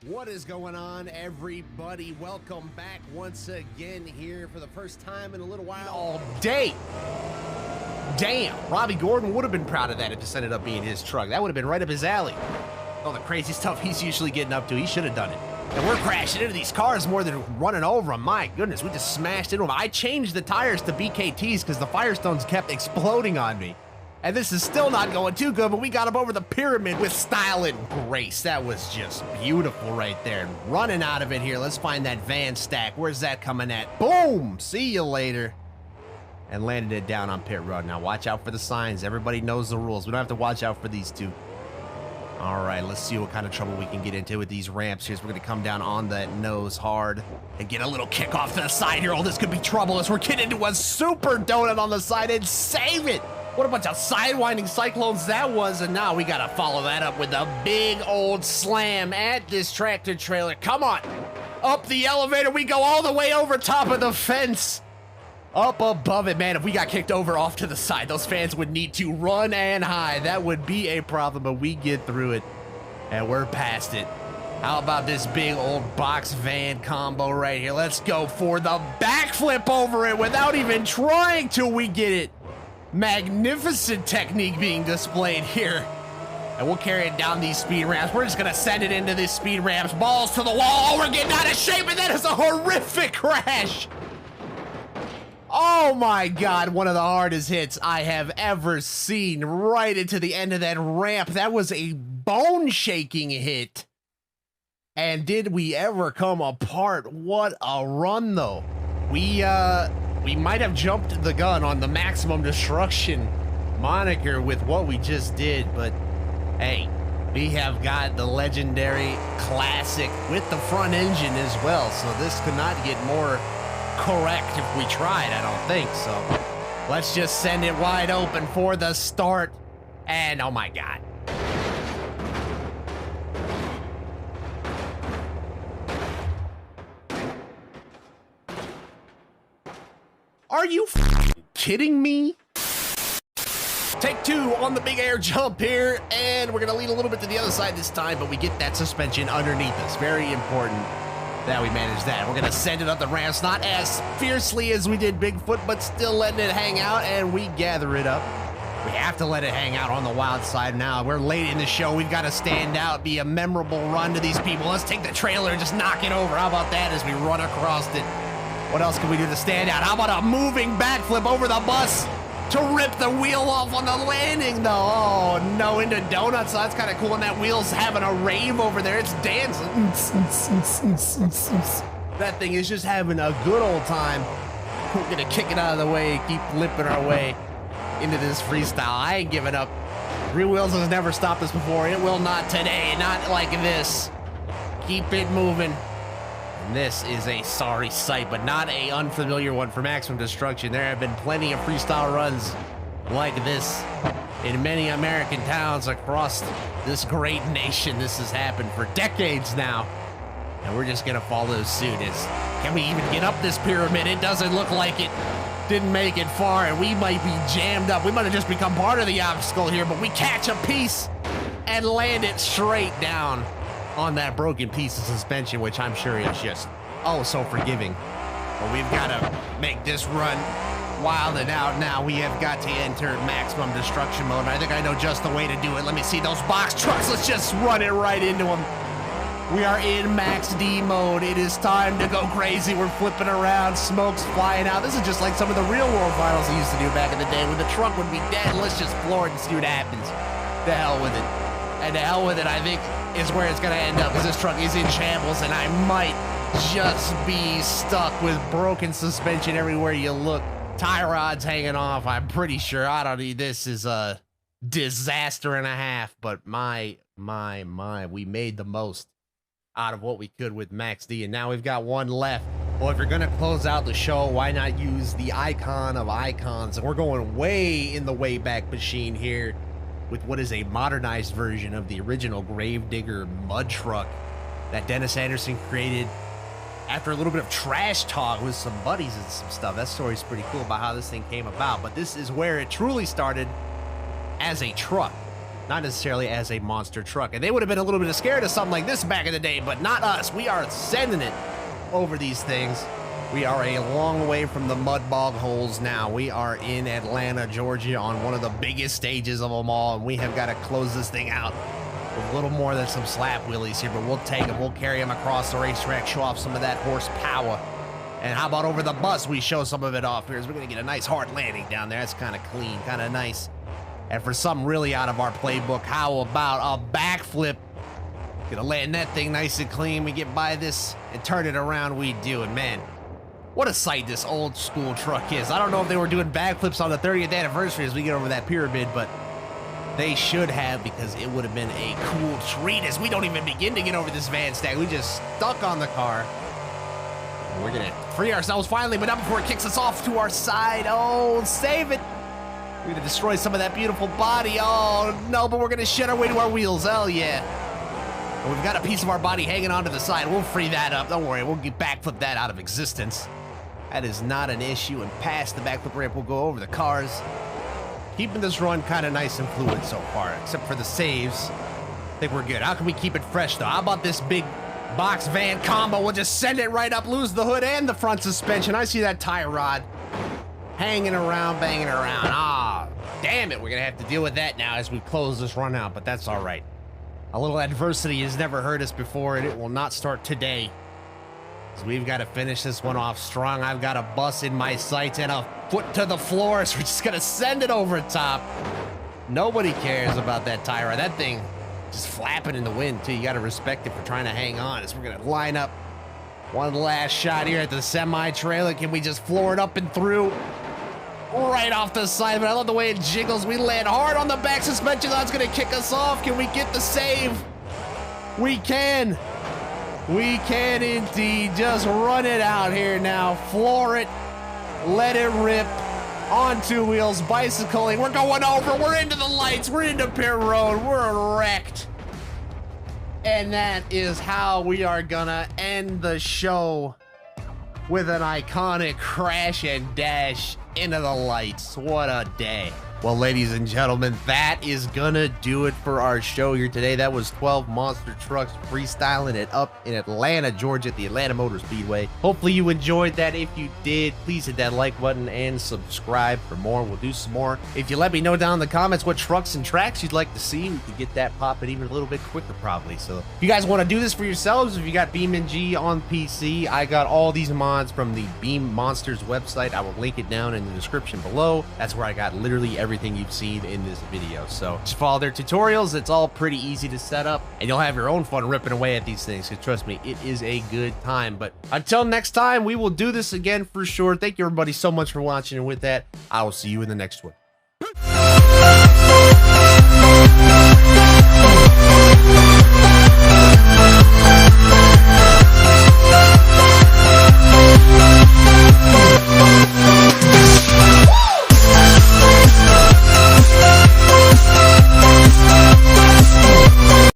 What is going on, everybody? Welcome back once again here for the first time in a little while. All day. Damn, Robbie Gordon would have been proud of that if this ended up being his truck. That would have been right up his alley. All the crazy stuff he's usually getting up to, he should have done it. And we're crashing into these cars more than running over them. My goodness, we just smashed into them. I changed the tires to BKTs because the Firestones kept exploding on me. And this is still not going too good, but we got him over the pyramid with style and grace. That was just beautiful right there. Running out of it here. Let's find that van stack. Where's that coming at? Boom! See you later. And landed it down on pit road. Now watch out for the signs. Everybody knows the rules. We don't have to watch out for these two. All right, let's see what kind of trouble we can get into with these ramps here. So we're going to come down on that nose hard and get a little kick off to the side here. Oh, this could be trouble as we're getting into a super donut on the side and save it. What a bunch of sidewinding cyclones that was, and now we gotta follow that up with a big old slam at this tractor trailer. Come on, up the elevator, we go all the way over top of the fence. Up above it, man, if we got kicked over off to the side, those fans would need to run and hide. That would be a problem, but we get through it, and we're past it. How about this big old box van combo right here? Let's go for the backflip over it without even trying till we get it. Magnificent technique being displayed here. And we'll carry it down these speed ramps. We're just gonna send it into these speed ramps. Balls to the wall. Oh, we're getting out of shape, and that is a horrific crash. Oh my God, one of the hardest hits I have ever seen right into the end of that ramp. That was a bone-shaking hit. And did we ever come apart? What a run, though. We might have jumped the gun on the maximum destruction moniker with what we just did, but hey, we have got the legendary classic with the front engine as well, so this could not get more correct if we tried, I don't think. So let's just send it wide open for the start, and oh my God. Are you kidding me? Take two on the big air jump here, and we're gonna lean a little bit to the other side this time, but we get that suspension underneath us. Very important that we manage that. We're gonna send it up the ramps, not as fiercely as we did Bigfoot, but still letting it hang out, and we gather it up. We have to let it hang out on the wild side now. We're late in the show. We've got to stand out, be a memorable run to these people. Let's take the trailer and just knock it over. How about that as we run across it? What else can we do to stand out? How about a moving backflip over the bus to rip the wheel off on the landing, though? Oh, no, into donuts. That's kind of cool. And that wheel's having a rave over there. It's dancing. That thing is just having a good old time. We're going to kick it out of the way, keep limping our way into this freestyle. I ain't giving up. Real Wheels has never stopped us before. It will not today. Not like this. Keep it moving. And this is a sorry sight, but not a unfamiliar one for Maximum Destruction. There have been plenty of freestyle runs like this in many American towns across this great nation. This has happened for decades now, and we're just gonna follow suit. Can we even get up this pyramid? It doesn't look like it. Didn't make it far, and we might be jammed up. We might have just become part of the obstacle here, but we catch a piece and land it straight down on that broken piece of suspension, which I'm sure is just, oh, so forgiving. But we've got to make this run wild and out now. We have got to enter maximum destruction mode. I think I know just the way to do it. Let me see those box trucks. Let's just run it right into them. We are in max D mode. It is time to go crazy. We're flipping around. Smoke's flying out. This is just like some of the real world finals I used to do back in the day when the truck would be dead. Let's just floor it and see what happens. The hell with it. And the hell with it, I think, is where it's gonna end up, because this truck is in shambles, and I might just be stuck with broken suspension everywhere you look. Tie rods hanging off, I'm pretty sure. I don't need, this is a disaster and a half, but my, we made the most out of what we could with Max D, and now we've got one left. Well, if you're gonna close out the show, why not use the icon of icons? And we're going way in the Wayback Machine here with what is a modernized version of the original Gravedigger mud truck that Dennis Anderson created after a little bit of trash talk with some buddies and some stuff. That story's pretty cool about how this thing came about, but this is where it truly started as a truck. not necessarily as a monster truck. And they would have been a little bit scared of something like this back in the day, but not us. We are sending it over these things. We are a long way from the mud bog holes now. We are in Atlanta, Georgia on one of the biggest stages of them all, and we have got to close this thing out with a little more than some slap wheelies here, but we'll take them. We'll carry them across the racetrack, show off some of that horsepower. And how about over the bus, we show some of it off here, as we're going to get a nice hard landing down there. That's kind of clean, kind of nice. And for something really out of our playbook, how about a backflip? Gonna land that thing nice and clean. We get by this and turn it around, we do. And man, what a sight this old school truck is. I don't know if they were doing backflips on the 30th anniversary as we get over that pyramid, but they should have, because it would have been a cool treat as we don't even begin to get over this van stack. We just stuck on the car. We're gonna free ourselves finally, but not before it kicks us off to our side. Oh, save it. We're gonna destroy some of that beautiful body. Oh no, but we're gonna shed our way to our wheels. Hell yeah. And we've got a piece of our body hanging onto the side. We'll free that up. Don't worry, we'll get backflip that out of existence. That is not an issue. And past the backflip ramp, we'll go over the cars. Keeping this run kind of nice and fluid so far, except for the saves. I think we're good. How can we keep it fresh though? How about this big box van combo? We'll just send it right up, lose the hood and the front suspension. I see that tie rod hanging around, banging around. Ah, damn it. We're going to have to deal with that now as we close this run out, but that's all right. A little adversity has never hurt us before, and it will not start today. So we've got to finish this one off strong. I've got a bus in my sights and a foot to the floor, so we're just going to send it over top. Nobody cares about that tie rod. That thing just flapping in the wind, too. You got to respect it for trying to hang on. As we're going to line up one last shot here at the semi-trailer. Can we just floor it up and through? Right off the side, but I love the way it jiggles. We land hard on the back suspension. That's going to kick us off. Can we get the save? We can. We can indeed. Just run it out here now. Floor it. Let it rip. On two wheels, bicycling. We're going over. We're into the lights. We're into pit road. We're wrecked. And that is how we are going to end the show, with an iconic crash and dash into the lights. What a day. Well, ladies and gentlemen, that is gonna do it for our show here today. That was 12 monster trucks freestyling it up in Atlanta, Georgia at the Atlanta Motor Speedway. Hopefully you enjoyed that. If you did, please hit that like button and subscribe for more. We'll do some more. If you let me know down in the comments what trucks and tracks you'd like to see, we could get that popping even a little bit quicker probably. So if you guys want to do this for yourselves, if you got BeamNG on PC, I got all these mods from the Beam Monsters website. I will link it down in the description below. That's where I got literally everything you've seen in this video. So just follow their tutorials. It's all pretty easy to set up, and you'll have your own fun ripping away at these things, because trust me, it is a good time. But until next time, we will do this again for sure. Thank you everybody so much for watching, and with that, I will see you in the next one.